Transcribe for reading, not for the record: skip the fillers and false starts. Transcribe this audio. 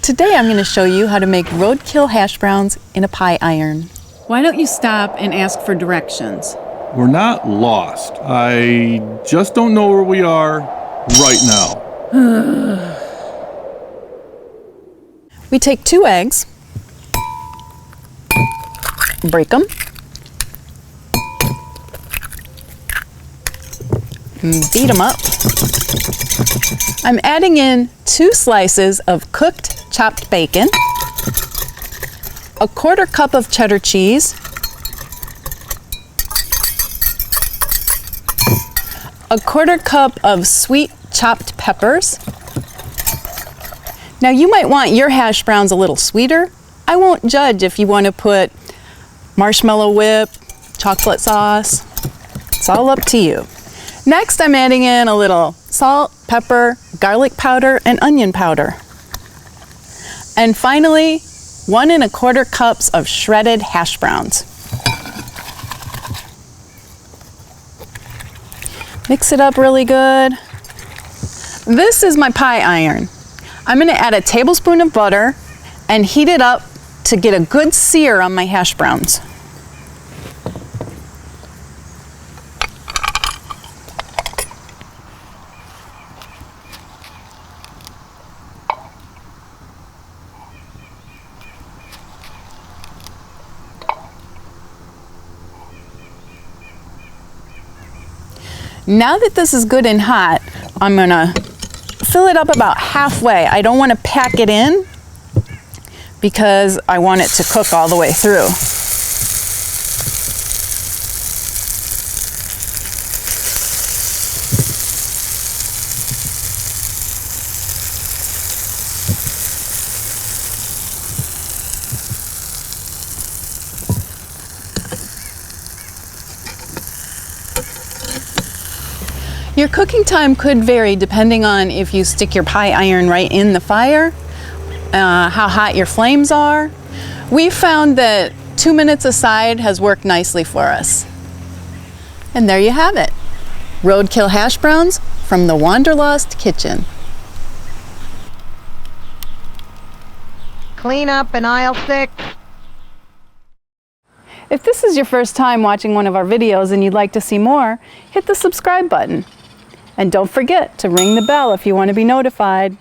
Today I'm going to show you how to make roadkill hash browns in a pie iron. Why don't you stop and ask for directions? We're not lost. I just don't know where we are right now. We take 2 eggs, break them, beat them up. I'm adding in 2 slices of cooked chopped bacon, a 1/4 cup of cheddar cheese, a 1/4 cup of sweet chopped peppers. Now you might want your hash browns a little sweeter. I won't judge if you want to put marshmallow whip, chocolate sauce. It's all up to you. Next, I'm adding in a little salt, pepper, garlic powder, and onion powder. And finally, 1 1/4 cups of shredded hash browns. Mix it up really good. This is my pie iron. I'm going to add a tablespoon of butter and heat it up to get a good sear on my hash browns. Now that this is good and hot, I'm gonna fill it up about halfway. I don't want to pack it in because I want it to cook all the way through. Your cooking time could vary depending on if you stick your pie iron right in the fire, how hot your flames are. We found that 2 minutes aside has worked nicely for us. And there you have it, roadkill hash browns from the Wanderlust kitchen. Clean up in aisle 6. If this is your first time watching one of our videos and you'd like to see more, hit the subscribe button. And don't forget to ring the bell if you want to be notified.